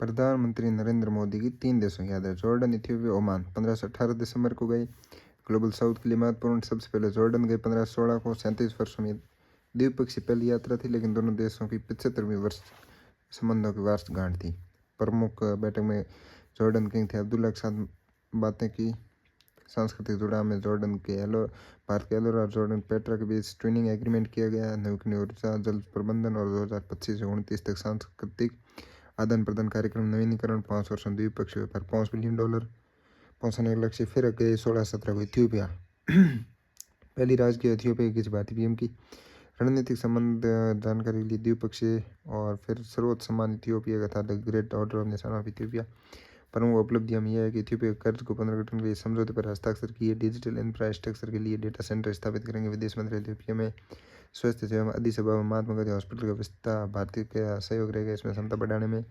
प्रधानमंत्री नरेंद्र मोदी की 3 देशों की यात्रा, जॉर्डन, इथियोपिया, ओमान। 15 से 18 दिसंबर को गए। ग्लोबल साउथ के लिए महत्वपूर्ण, सबसे पहले जॉर्डन गए 15-16 को। 37 वर्षों में द्विपक्षीय पहली यात्रा थी, लेकिन दोनों देशों की 75वीं वर्ष संबंधों की वर्षगांठ थी। प्रमुख बैठक में जॉर्डन किंग थे अब्दुल्ला के साथ बातें की। सांस्कृतिक जुड़ाव में जॉर्डन के भारत के एलोरा और जॉर्डन पेट्रा के बीच ट्विनिंग एग्रीमेंट किया गया। नवीकरणीय ऊर्जा, जल प्रबंधन और 2025 से 29 तक सांस्कृतिक आदान प्रदान कार्यक्रम। नवीनीकरण 5 वर्षों द्विपक्षीय व्यापार $5 बिलियन पहुंचाने का लक्ष्य। फिर गए 16-17 को इथियोपिया। पहली राजकीय इथियोपिया की भारतीय पीएम की रणनीतिक संबंध जानकारी के लिए द्विपक्षीय। और फिर सर्वोच्च सम्मान इथियोपिया का था, the great order of nation of Ethiopia. प्रमुख उपलब्धियां यह है कि इथियोपिया कर्ज को पुनर्गठन के लिए समझौते पर हस्ताक्षर किए। डिजिटल इंफ्रास्ट्रक्चर के लिए डेटा सेंटर स्थापित करेंगे। विदेश मंत्री इथियोपिया में स्वास्थ्य सेवा अधिक में महात्मा गांधी हॉस्पिटल का विस्तार भारतीय का सहयोग रहेगा इसमें क्षमता बढ़ाने में।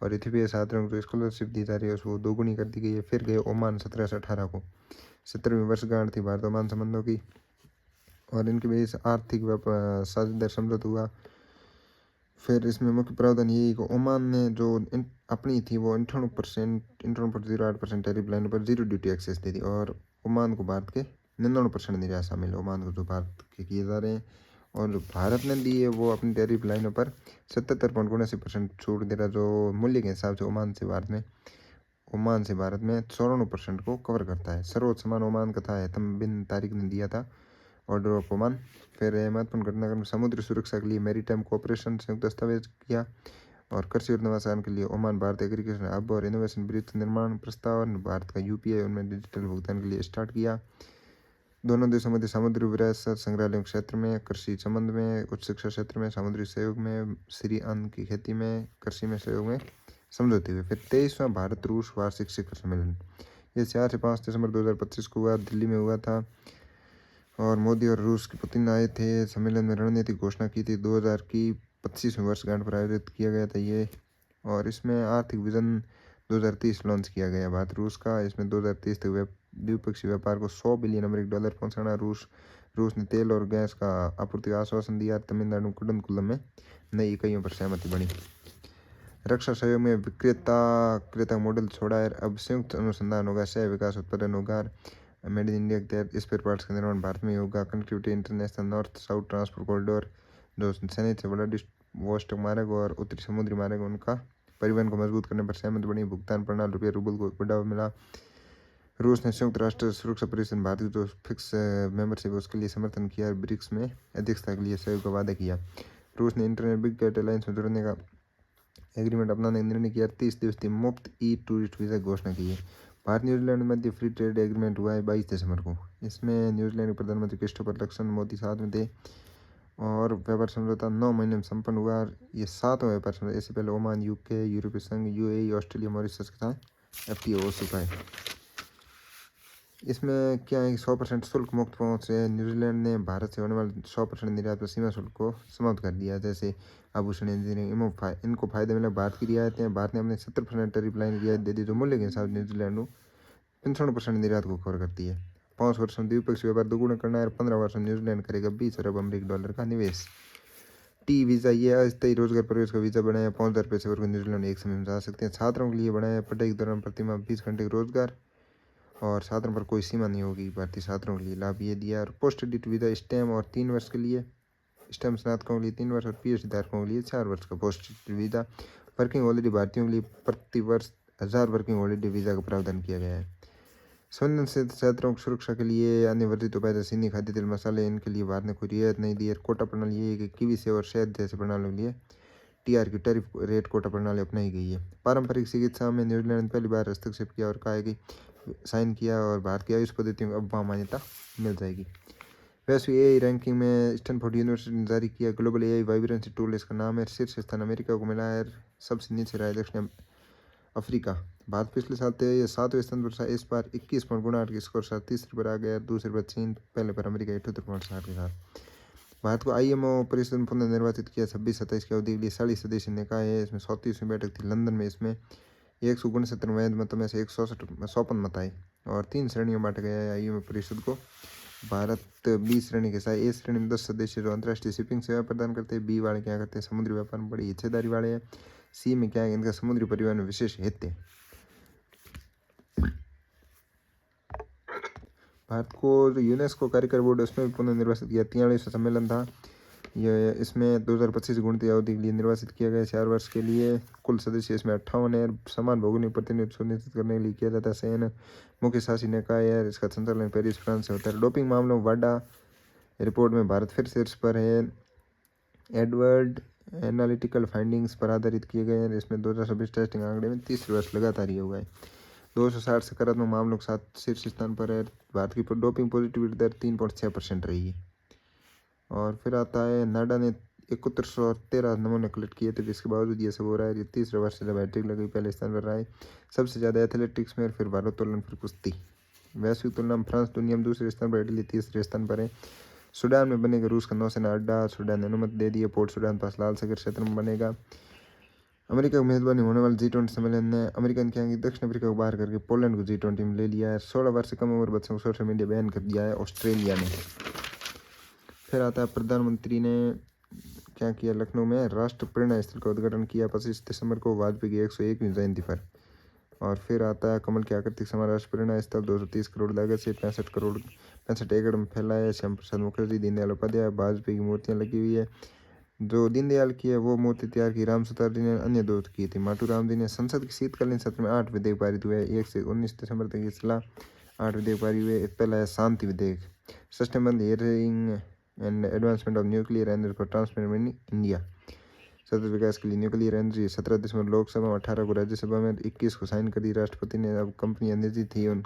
और इथियोपिया छात्रों को जो स्कॉलरशिप दी जा रही है उसको दोगुनी कर दी गई है। फिर गए ओमान 17 से 18 को। 70वीं वर्षगांठ थी भारत ओमान संबंधों की। और इनके बीच आर्थिक साझेदार समझौता हुआ। फिर इसमें मुख्य प्रावधान यही कि ओमान ने जो अपनी थी वो 58.08% टैरिफ लाइन पर 0 ड्यूटी एक्सेस दे दी। और ओमान को भारत के 99% निर्यात शामिल है, ओमान को जो भारत के किए जा रहे हैं। और जो भारत ने दी है वो अपनी टैरिफ लाइनों पर 77.79% छूट दे रहा, जो मूल्य के हिसाब से ओमान से भारत में 94% को कवर करता है। सर्वोच्च सम्मान ओमान का था, हैतम बिन तारिक ने दिया था, ऑर्डर ऑफ ओमान। फिर महत्वपूर्ण घटनाक्रम, समुद्री सुरक्षा के लिए मैरीटाइम कोऑपरेशन संयुक्त दस्तावेज किया। और कृषि और नवाचार के लिए ओमान भारत एग्रीकल्चर हब और इनोवेशन ब्रिज निर्माण प्रस्ताव। भारत का यूपीआई उनमें डिजिटल भुगतान के लिए स्टार्ट किया। दोनों देशों मध्य समुद्री विरासत संग्रहालयों क्षेत्र में, कृषि संबंध में, उच्च शिक्षा क्षेत्र में, समुद्री सहयोग में, श्री अन्न की खेती में, कृषि में सहयोग में समझौते हुए। फिर 23वां भारत रूस वार्षिक शिखर सम्मेलन, ये 4 से 5 दिसंबर 2025 को हुआ, दिल्ली में हुआ था। और मोदी और रूस के पुतिन आए थे। सम्मेलन में रणनीतिक घोषणा की थी। 2000 की 25वीं वर्षगांठ पर आयोजित किया गया था ये। और इसमें आर्थिक विजन 2030 लॉन्च किया गया भारत रूस का। इसमें 2030 तक द्विपक्षीय व्यापार को $100 बिलियन पहुंचाना। रूस ने तेल और गैस का आपूर्ति का आश्वासन दिया। तमिलनाडु कुडनकुलम में नई इकाइयों पर सहमति बनी। रक्षा सहयोग में क्रेता मॉडल छोड़ा है। अब संयुक्त अनुसंधान होगा, सह विकास उत्पादन होगा। मेड इन इंडिया के तहत स्पेयर पार्ट्स का निर्माण भारत में होगा। Connectivity international north south transport corridor, जो सैनिक से बड़ा वोस्टक मार्ग और उत्तरी समुद्री मार्ग, उनका परिवहन को मजबूत करने पर सहमति बनी। भुगतान प्रणाली रुपये रूबल को बढ़ावा मिला। रूस ने संयुक्त राष्ट्र सुरक्षा परिषद भारत की जो फिक्स मेंबरशिप उसके लिए समर्थन किया। ब्रिक्स में अध्यक्षता के लिए सहयोग का वादा किया। रूस ने इंटरनेट बिग डेटा अलायंस में जुड़ने का एग्रीमेंट अपनाने का निर्णय किया। 30 दिवसीय मुफ्त ई टूरिस्ट वीज़ा की घोषणा की है। भारत न्यूजीलैंड मध्य फ्री ट्रेड एग्रीमेंट हुआ है 22 दिसंबर को। इसमें न्यूजीलैंड के प्रधानमंत्री क्रिस्टोफर लक्सन मोदी साथ में थे। और व्यापार समझौता 9 महीने में संपन्न हुआ। ये 7वां व्यापार समझौता। इससे पहले ओमान, यूके, यूरोपीय संघ, यूएई, ऑस्ट्रेलिया, मॉरिशस के साथ एफटीए हो चुका है। इसमें क्या है कि 100% शुल्क मुक्त पहुंच है। न्यूजीलैंड ने भारत से होने वाले 100% निर्यात पर सीमा शुल्क को समाप्त कर दिया। जैसे आभूषण, इंजीनियरिंग, इनको फायदे मिला। भारत की रियायतें, भारत ने अपने 70% टैरिफ लाइन रियायत दे दी, जो मूल्य के हिसाब से न्यूजीलैंड को 55% निर्यात को कवर करती है। 5 वर्षों में द्विपक्षीय व्यापार दोगुना करना है। 15 वर्षों में न्यूजीलैंड करेगा $20 अरब का निवेश। टी वीज़ा, ये अस्थायी रोजगार प्रवेश का वीज़ा बनाया। 5,000 पैसे वर्ग न्यूजीलैंड एक समय में जा सकते हैं। छात्रों के लिए बनाया। पढ़ाई के दौरान प्रतिमाह 20 घंटे का रोजगार। और छात्रों पर कोई सीमा नहीं होगी। भारतीय छात्रों के लिए लाभ ये दिया। और पोस्ट एडिट वीज़ा स्टेम और 3 वर्ष के लिए, स्टेम स्नातकों के लिए 3 वर्ष और पीएचडी धारकों के लिए 4 वर्ष का post edit visa. Working holiday भारतीयों के लिए प्रति वर्ष 1000 वर्किंग हॉलीडे वीज़ा का प्रावधान किया गया है। संवेदनशील छात्रों की सुरक्षा के लिए अन्य वर्जित उपाय, चीनी, खाद्य तेल, मसाले, इनके लिए भारत ने कोई रियायत नहीं दी है। कोटा प्रणाली ये है कि कीवी सेब और शहद जैसे प्रणालियों के लिए टीआर की टैरिफ रेट कोटा प्रणाली अपनाई गई है। पारंपरिक चिकित्सा में न्यूजीलैंड ने पहली बार हस्तक्षेप किया और कहा है कि साइन किया और भारत की आयुष पद्धतियों को अब वहाँ मान्यता मिल जाएगी। वैश्विक एआई रैंकिंग में स्टैनफोर्ड यूनिवर्सिटी ने जारी किया ग्लोबल एआई वाइब्रेंसी टूल, इसका नाम है। शीर्ष स्थान अमेरिका को मिला है। सबसे नीचे रहा है दक्षिण अफ्रीका। भारत पिछले साल 7वें स्थान पर था। इस बार 21.58 के स्कोर साथ तीसरे पर आ गया। दूसरे पर चीन, पहले पर अमेरिका 78.60 के साथ। भारत को आईएमओ परिषद में पुनर्निर्वाचित किया। 26-27 की अवधि के लिए 40 सदस्य निकाय है। इसमें 34वीं बैठक थी लंदन में। इसमें 169 वैध मतों में से 154 मत आए। और 3 श्रेणियों में बांटा गया है आईएमओ परिषद को। भारत 20 श्रेणी के साथ, ए श्रेणी में 10 सदस्य जो अंतर्राष्ट्रीय शिपिंग सेवा प्रदान करते हैं। बी वाले क्या करते हैं, समुद्री व्यापार में बड़ी हिस्सेदारी वाले हैं। सी में क्या है, इनका समुद्री परिवहन में विशेष हित है। भारत को जो यूनेस्को कार्यकारी बोर्ड है उसमें भी पुनर्निर्वाचित किया। 43वां सम्मेलन था ये, इसमें 2025 गुणती अवधि के लिए निर्वाचित किया गया 4 वर्ष के लिए। कुल सदस्य इसमें 58 है। समान भौगोलिक प्रतिनिधित्व सुनिश्चित करने के लिए किया जाता है चयन। मुख्य शासी निकाय है, इसका संचालन पेरिस फ्रांस से होता है। डोपिंग मामलों वाडा रिपोर्ट में भारत फिर शीर्ष पर है। एडवर्ड एनालिटिकल फाइंडिंग्स पर आधारित किए गए हैं। इसमें 2026 टेस्टिंग आंकड़े में 30 वर्ष लगातार ये हुआ है। 260 सकारात्मक मामलों के साथ शीर्ष स्थान पर है। भारत की डोपिंग पॉजिटिविटी दर 3.6% रही है। और फिर आता है नाडा ने 7113 नमूने कलेक्ट किए थे, जिसके बावजूद ये सब हो रहा है। ये 30 वर्ष से जब हैट्रिक लगी पहले स्थान पर रहा है। सबसे ज़्यादा एथलेटिक्स में, फिर भारोत्तोलन, फिर कुश्ती। वैश्विक तुलना में फ्रांस दुनिया में दूसरे स्थान पर, इटली तीसरे स्थान पर है। सूडान में बनेगा रूस का नौसेना अड्डा, सूडान ने अनुमति दे दी है। पोर्ट सूडान पास लाल सागर क्षेत्र में बनेगा। अमेरिका की मेजबानी होने वाले G20 सम्मेलन ने अमेरिका ने क्या कि दक्षिण अफ्रीका को बाहर करके पोलैंड को G20 में ले लिया है। 16 वर्ष से कम उम्र बच्चों को सोशल मीडिया बैन कर दिया है ऑस्ट्रेलिया ने। फिर आता है प्रधानमंत्री ने क्या किया, लखनऊ में राष्ट्र प्रेरणा स्थल का उद्घाटन किया 25 दिसंबर को वाजपेयी की 101वीं जयंती पर। और फिर आता है कमल की आकृतिक समान राष्ट्र प्रेरणा स्थल 230 करोड़ लागत से 65 एकड़ में फैला है। श्याम प्रसाद मुखर्जी, दीनदयाल उपाध्याय, वाजपेयी की मूर्तियाँ लगी हुई है। जो दीनदयाल की है वो मूर्ति तैयार की राम सुतार जी ने, अन्य दो की थी माटू राम जी ने। संसद के शीतकालीन सत्र में 8 विधेयक पारित हुए। 1 से 19 दिसंबर तक ये चला। 8 विधेयक पारित हुए। पहला है शांति विधेयक, sustainable hearing and advancement of nuclear energy for transfer in India, सतत विकास के लिए न्यूक्लियर एनर्जी। 17 दिसंबर लोकसभा में, 18 को राज्यसभा में, 21 को साइन कर दी राष्ट्रपति ने। अब कंपनी एनर्जी थी उन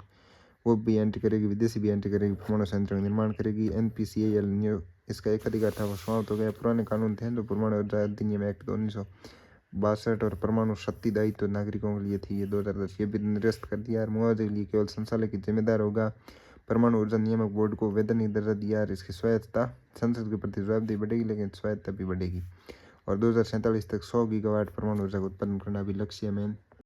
वो भी एंट्री करेगी, विदेशी भी एंट्री करेगी, परमाणु संयंत्र का निर्माण करेगी। NPCIL न्यू इसका एक अधिकार था वो समाप्त हो गया। पुराने कानून थे जो परमाणु ऊर्जा अधिनियम एक्ट 1962 और परमाणु शक्ति दायित्व नागरिकों के लिए थी, ये 2010 ये भी निरस्त कर दिया। और मुआवजे के लिए केवल संचालक की जिम्मेदार होगा। परमाणु ऊर्जा नियामक बोर्ड को वैधानिक दर्जा दिया और इसकी स्वायत्तता, संसद के प्रति जवाबदेही बढ़ेगी लेकिन स्वायत्तता भी बढ़ेगी। और 2047 तक 100 गीगावाट परमाणु ऊर्जा का उत्पादन करना भी लक्ष्य है मेन।